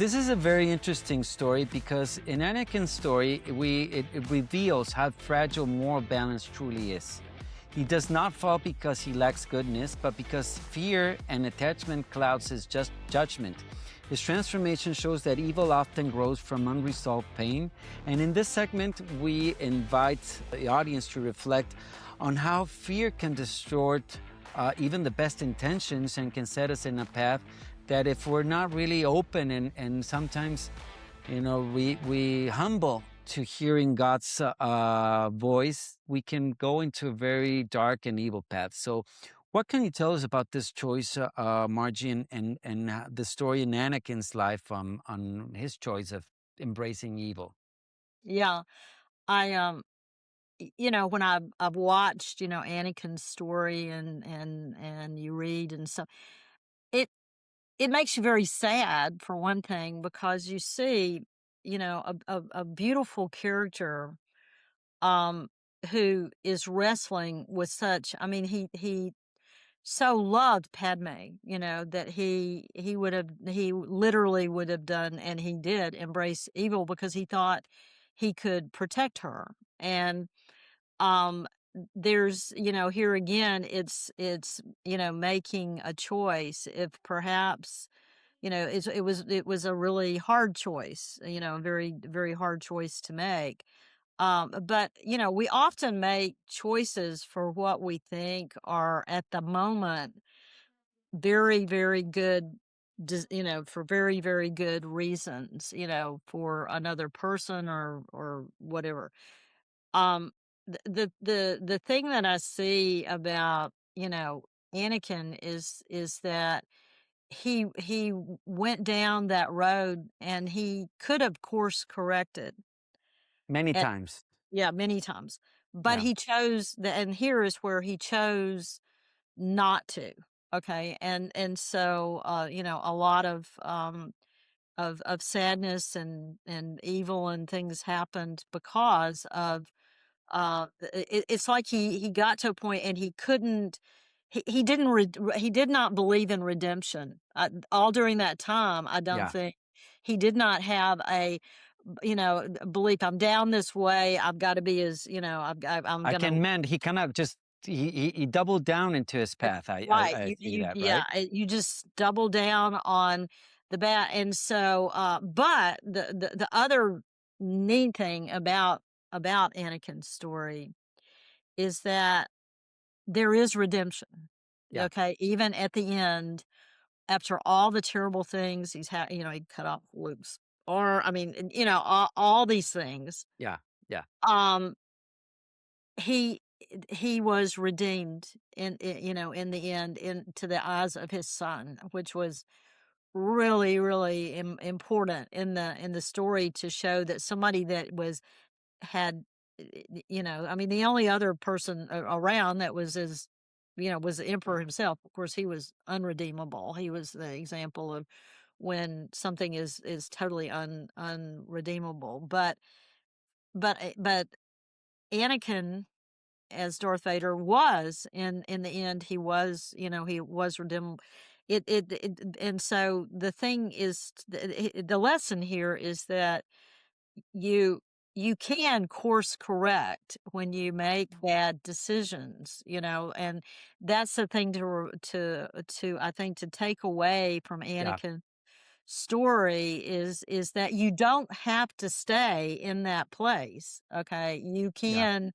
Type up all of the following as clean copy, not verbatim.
This is a very interesting story because in Anakin's story, it reveals how fragile moral balance truly is. He does not fall because he lacks goodness, but because fear and attachment clouds his judgment. His transformation shows that evil often grows from unresolved pain. And in this segment, we invite the audience to reflect on how fear can distort even the best intentions and can set us in a path that if we're not really open and sometimes, we humble to hearing God's voice, we can go into a very dark and evil path. So what can you tell us about this choice, Margie, and the story in Anakin's life on his choice of embracing evil? Yeah, I when I've watched, Anakin's story and you read and so it it makes you very sad for one thing because you see, a beautiful character um who is wrestling with such. I mean, he so loved Padme, that he literally would have done, and he did embrace evil because he thought he could protect her. And um there's, here again, it's making a choice. If perhaps, it was a really hard choice, a very very hard choice to make. But we often make choices for what we think are at the moment very, very good, for very, very good reasons, for another person or whatever. The thing that I see about, Anakin is that he went down that road and he could have course corrected Many at times. yeah, many times. But Yeah. he chose and here is where he chose not to. Okay. And so a lot of sadness and evil and things happened because of it's like he got to a point and he couldn't he didn't he did not believe in redemption. All during that time, I don't Yeah. think he did not have a belief. I'm down this way. I've got to be as, I'm I gonna can mend. He kind of just, he doubled down into his path. right. I see You that, yeah, right? you just double down on the bat. And so but the other neat thing about Anakin's story is that there is redemption. Yeah. Okay, even at the end, after all the terrible things he's had, he cut off Luke's, or I mean, and, all these things. Yeah. Yeah. Um, he he was redeemed in the end, into the eyes of his son, which was really, really important in the story to show that somebody that had, I mean, the only other person around that was was the emperor himself. Of course, he was unredeemable. He was the example of when something is totally unredeemable. But Anakin, as Darth Vader, was in the end, he was redeemable. And so the thing is, the lesson here is that you you can course correct when you make bad decisions, and that's the thing to I think to take away from Yeah. Anakin's story is that you don't have to stay in that place. Okay, you Yeah. can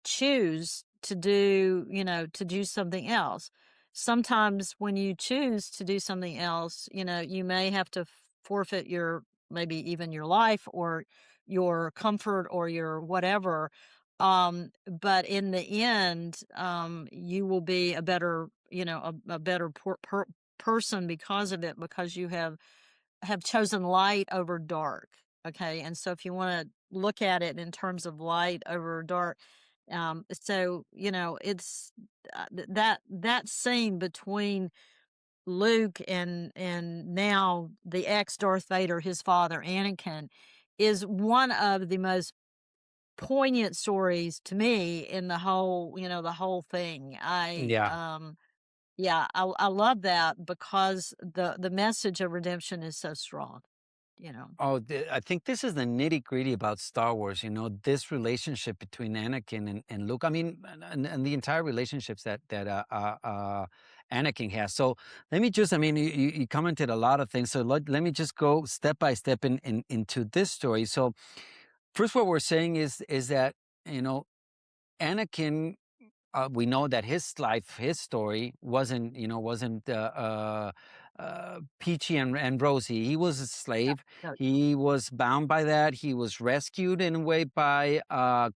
choose to do something else. Sometimes when you choose to do something else, you may have to forfeit your maybe even your life or your comfort or your whatever. But in the end, you will be a better, a better person because of it, because you have chosen light over dark. Okay. And so if you want to look at it in terms of light over dark, so it's that scene between Luke and now the ex Darth Vader, his father Anakin, is one of the most poignant stories to me in the whole thing. Yeah. Yeah, I love that because the message of redemption is so strong. you know. Oh, I think this is the nitty gritty about Star Wars. You know, this relationship between Anakin and Luke. I mean, and the entire relationships that Anakin has. So let me just. I mean, you commented a lot of things. So let me just go step by step into this story. So first, what we're saying is that you know Anakin, we know that his life, his story wasn't peachy and rosy. He was a slave. No. He was bound by that. He was rescued in a way by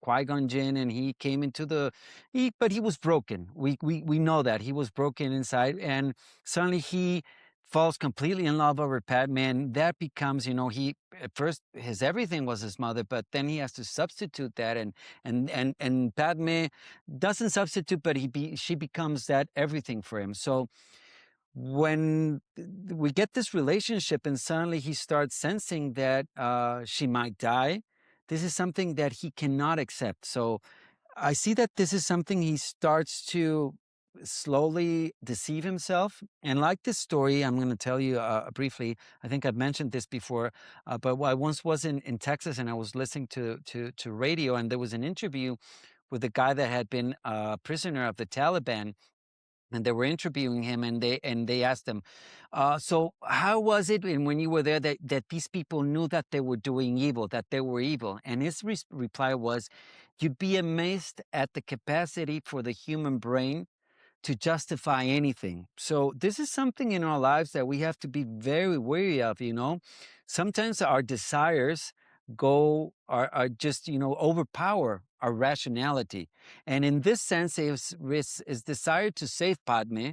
Qui-Gon Jinn, and he came into but he was broken. We know that he was broken inside, and suddenly he falls completely in love over Padme, and that becomes, he at first his everything was his mother, but then he has to substitute that, and Padme doesn't substitute, but she becomes that everything for him. So when we get this relationship, and suddenly he starts sensing that she might die, this is something that he cannot accept. So I see that this is something he starts to slowly deceive himself. And like this story, I'm going to tell you briefly. I think I've mentioned this before, but I once was in Texas, and I was listening to radio, and there was an interview with a guy that had been a prisoner of the Taliban, and they were interviewing him, and they asked him, so how was it when you were there that these people knew that they were doing evil, that they were evil? And his reply was, you'd be amazed at the capacity for the human brain to justify anything. So this is something in our lives that we have to be very wary of. Sometimes our desires are just, overpower our rationality. And in this sense, his desire to save Padme,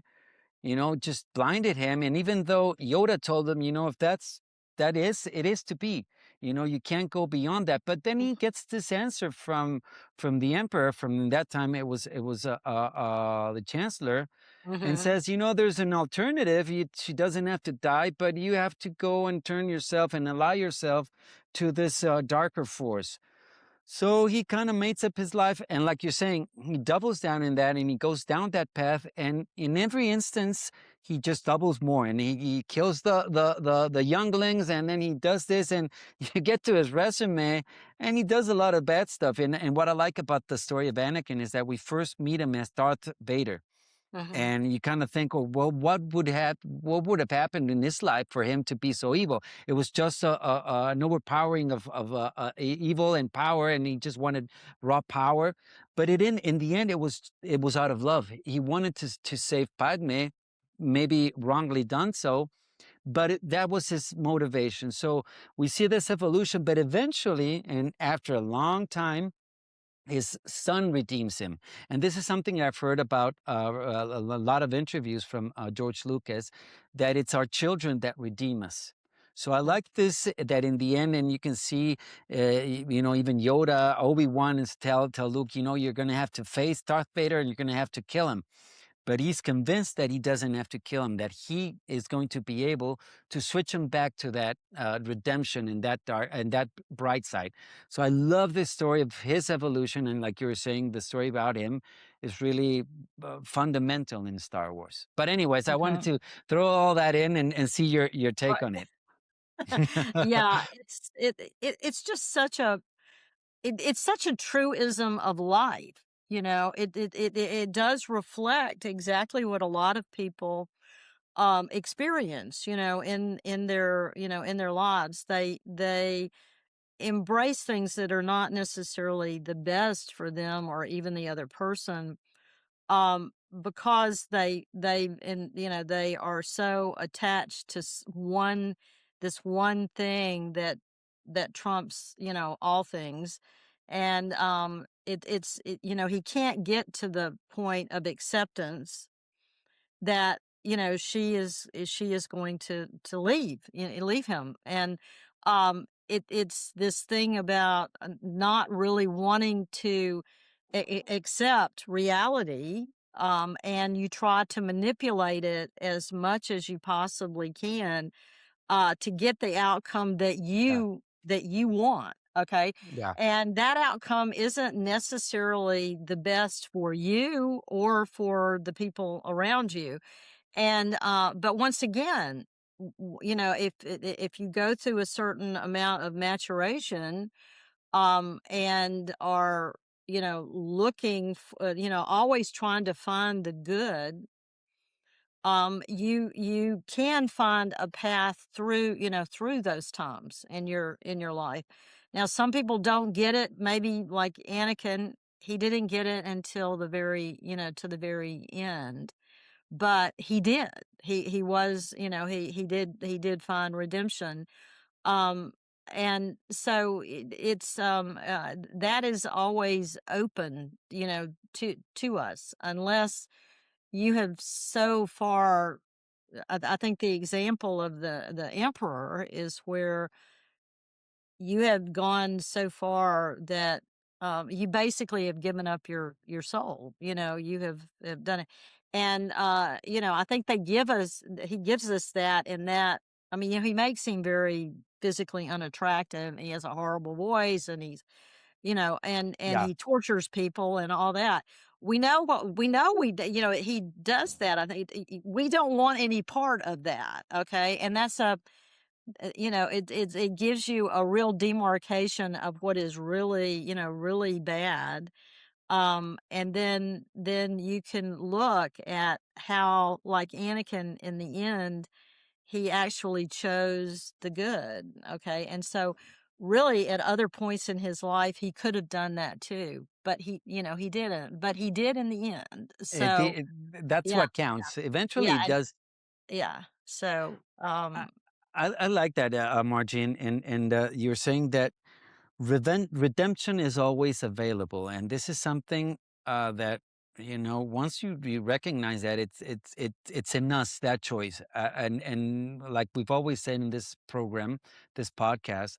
just blinded him. And even though Yoda told him, if it is to be, you can't go beyond that. But then he gets this answer from the emperor. From that time, it was the chancellor, and Mhm. says, there's an alternative. She doesn't have to die, but you have to go and turn yourself and allow yourself to this darker force. So he kind of makes up his life. And like you're saying, he doubles down in that, and he goes down that path. And in every instance, he just doubles more, and he kills the younglings, and then he does this. And you get to his resume, and he does a lot of bad stuff. And what I like about the story of Anakin is that we first meet him as Darth Vader. Mhm. And you kind of think, oh, well, what would have happened in his life for him to be so evil? It was just an overpowering of evil and power, and he just wanted raw power. But in the end, it was out of love. He wanted to save Padme, maybe wrongly done so, but that was his motivation. So we see this evolution, but eventually, and after a long time, his son redeems him. And this is something I've heard about a lot of interviews from George Lucas, that it's our children that redeem us. So I like this, that in the end, and you can see, even Yoda, Obi-Wan is tell Luke, you're going to have to face Darth Vader, and you're going to have to kill him. But he's convinced that he doesn't have to kill him, that he is going to be able to switch him back to that redemption and that dark and that bright side. So I love this story of his evolution, and like you were saying, the story about him is really fundamental in Star Wars. But anyways, I wanted Mhm. to throw all that in and see your take on Right. it. Yeah, it's just it's such a truism of life, it does reflect exactly what a lot of people, experience, in their lives. They embrace things that are not necessarily the best for them or even the other person, because they are so attached to this one thing that trumps, all things. And he can't get to the point of acceptance that, she is going to leave him. And it's this thing about not really wanting to accept reality, and you try to manipulate it as much as you possibly can, to get the outcome Yeah, that you want. Okay. yeah, And that outcome isn't necessarily the best for you or for the people around you. And but once again, if you go through a certain amount of maturation, and are, looking, always trying to find the good, you can find a path through, through those times in your life. Now, some people don't get it. Maybe like Anakin, he didn't get it until the very, to the very end, but he did. He was, he did find redemption. Um, and so that is always open, to us, unless you have so far. I think the example of the emperor is where you have gone so far that, you basically have given up your soul. You have done it, and I think he gives us that in that. I mean, he makes him very physically unattractive. And he has a horrible voice, and and Yeah. he tortures people and all that. We know what we know. He does that. I think we don't want any part of that. Okay, and that's it gives you a real demarcation of what is really, really bad. And then you can look at how, like Anakin, in the end, he actually chose the good. Okay. And so really at other points in his life, he could have done that too, but he didn't, but he did in the end. It, So it, that's yeah, what counts. Eventually, yeah, it does. yeah. So, I, I like that, Margie, and you're saying that redemption is always available, and this is something that once you recognize that it's in us, that choice, and like we've always said in this program, this podcast,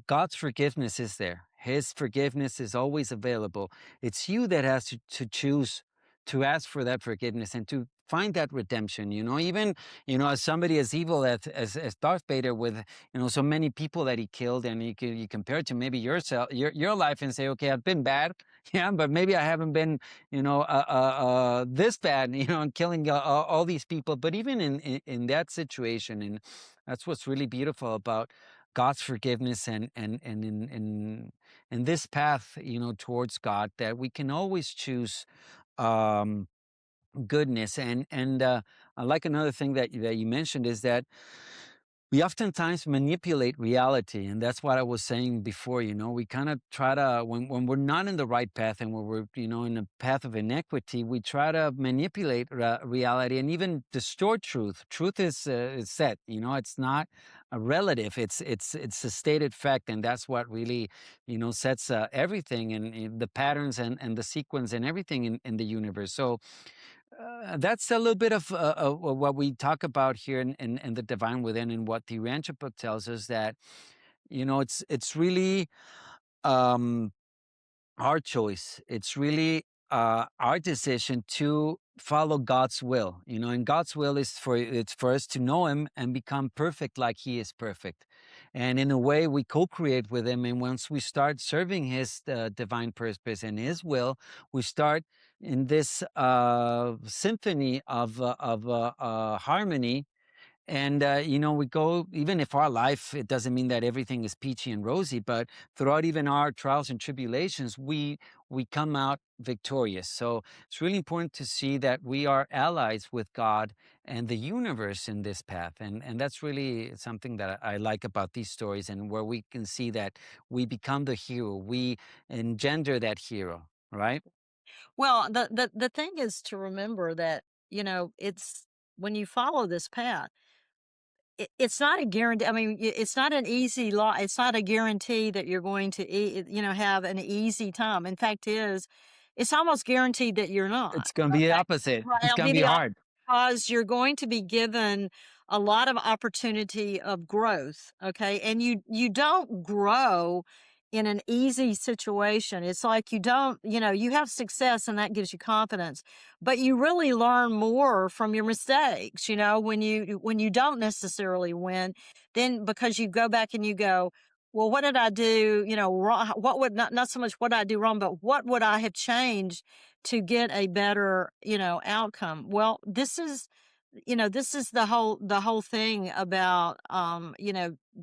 God's forgiveness is there. His forgiveness is always available. It's you that has to choose to ask for that forgiveness and to find that redemption. Even as somebody as evil as Darth Vader, with so many people that he killed, and you compare it to maybe yourself, your life, and say, okay, I've been bad, yeah, but maybe I haven't been, this bad, and killing all these people. But even in that situation, and that's what's really beautiful about God's forgiveness, and in this path, towards God, that we can always choose. Um, Goodness. And I like another thing that you mentioned is that we oftentimes manipulate reality, and that's what I was saying before. We kind of try to, when we're not in the right path, and when we're in a path of inequity, we try to manipulate reality and even distort truth. Is set. It's not a relative. It's a stated fact, and that's what really sets everything, and the patterns, and the sequence, and everything in the universe. So that's a little bit of what we talk about here in the divine within, and what the Rancher book tells us, that it's really um, our choice. It's really our decision to follow God's will. And God's will is for us to know Him and become perfect like He is perfect. And in a way, we co-create with Him. And once we start serving His divine purpose and His will, we start in this symphony of harmony. And, we go, even if our life, it doesn't mean that everything is peachy and rosy, but throughout even our trials and tribulations, we come out victorious. So it's really important to see that we are allies with God and the universe in this path. And that's really something that I like about these stories, and where we can see that we become the hero, we engender that hero, right? well, the thing is to remember that, it's when you follow this path, it's not a guarantee. I mean, it's not an easy law. It's not a guarantee that you're going to, have an easy time. In fact, it's almost guaranteed that you're not. It's going to be the Okay, opposite. right? It's It'll going to be be the opposite, hard. because you're going to be given a lot of opportunity of growth. Okay, and you don't grow in an easy situation. It's like you don't, you have success, and that gives you confidence, but you really learn more from your mistakes, when you don't necessarily win. Then, because you go back and you go, well, what did I do, wrong? What would, not so much what I do wrong, but what would I have changed to get a better, outcome? Well, this is the whole thing about,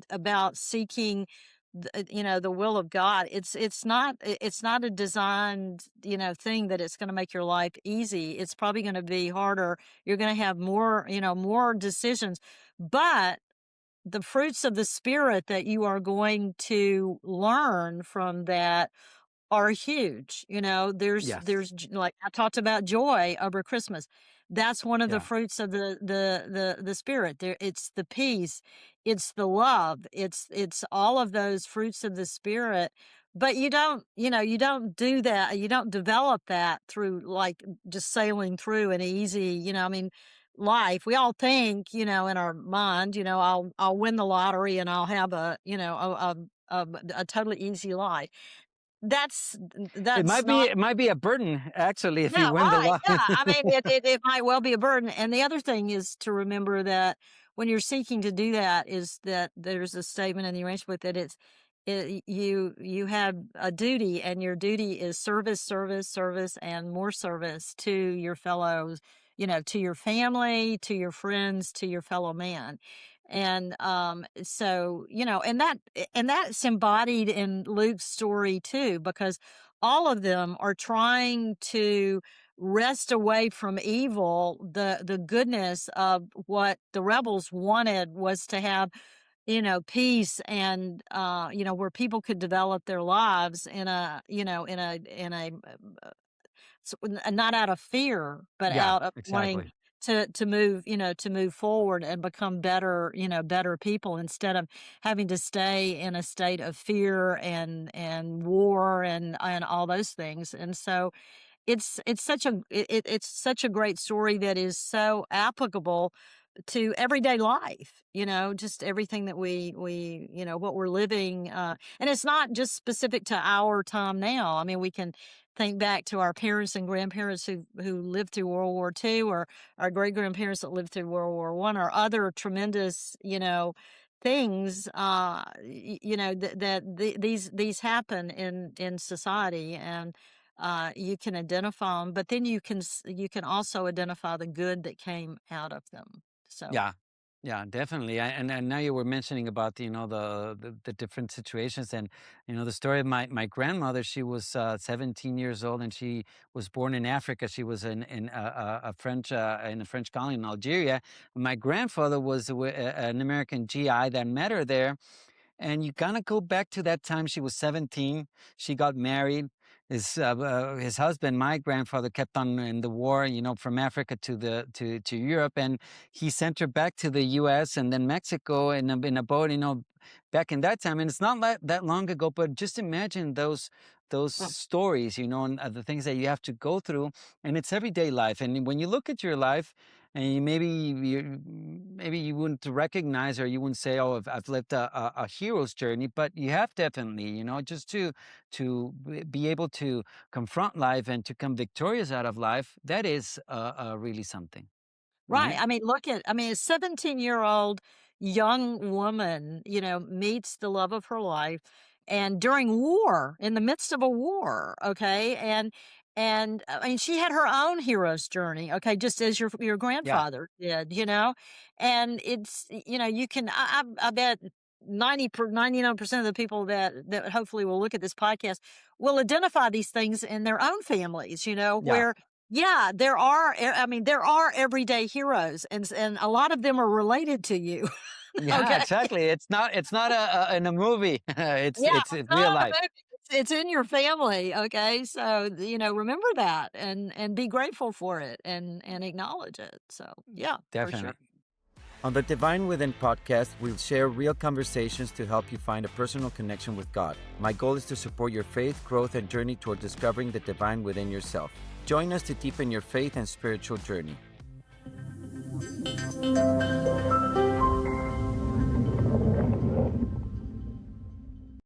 about seeking the will of God. It's not a designed, thing that it's going to make your life easy. It's probably going to be harder. You're going to have more decisions, but the fruits of the spirit that you are going to learn from that are huge. Yes. Like I talked about joy over Christmas. That's one of the Yeah. fruits of the spirit. There, it's the peace, it's the love, it's all of those fruits of the spirit. But you don't do that. You don't develop that through like just sailing through an easy. I mean, life. We all think, in our mind, I'll win the lottery and I'll have a totally easy life. That's It that's might be not. it might be a burden actually if Yeah, you win the right, lottery. yeah, I mean, it might well be a burden, and the other thing is to remember that when you're seeking to do that is that there's a statement in the arrangement that you have a duty, and your duty is service, service, service, and more service to your fellows, to your family, to your friends, to your fellow man. And so, and that's embodied in Luke's story too, because all of them are trying to wrest away from evil. The goodness of what the rebels wanted was to have, peace, and where people could develop their lives in a you know in a not out of fear, but Yeah, out of wanting exactly. to move forward and become better people, instead of having to stay in a state of fear and war and all those things. And so it's such a great story that is so applicable to everyday life, just everything that we what we're living. And it's not just specific to our time now. I mean, we can think back to our parents and grandparents who lived through World War II, or our great grandparents that lived through World War I, or other tremendous, things, these happen in society. And you can identify them, but then you can also identify the good that came out of them. So, Yeah, yeah, definitely. And now you were mentioning about the different situations, and the story of my grandmother. She was 17 years old, and she was born in Africa. She was in a French colony in Algeria. My grandfather was an American GI that met her there, and you kind of go back to that time. She was 17. She got married. His husband, my grandfather, kept on in the war, from Africa to Europe, and he sent her back to the U.S. and then Mexico in a boat, back in that time. And it's not that long ago, but just imagine those mm, stories, and the things that you have to go through, and it's everyday life. And when you look at your life, and maybe you wouldn't recognize, or you wouldn't say, "Oh, I've lived a hero's journey," but you have definitely, just to be able to confront life and to come victorious out of life. That is really something, right. right? I mean, a 17-year-old young woman, meets the love of her life, and during war, in the midst of a war, okay? And I mean, she had her own hero's journey, okay, just as your Yeah, grandfather did, And it's, you can I bet 99% of the people that hopefully will look at this podcast will identify these things in their own families, yeah. where yeah, there are everyday heroes, and a lot of them are related to you. Yeah, Okay? exactly. It's not in a movie. it's Yeah, it's it's it's real not a life. movie, it's in your family, okay? So, remember that, and be grateful for it, and acknowledge it. So, yeah, for sure. Definitely. On the Divine Within podcast, we'll share real conversations to help you find a personal connection with God. My goal is to support your faith, growth, and journey toward discovering the divine within yourself. Join us to deepen your faith and spiritual journey.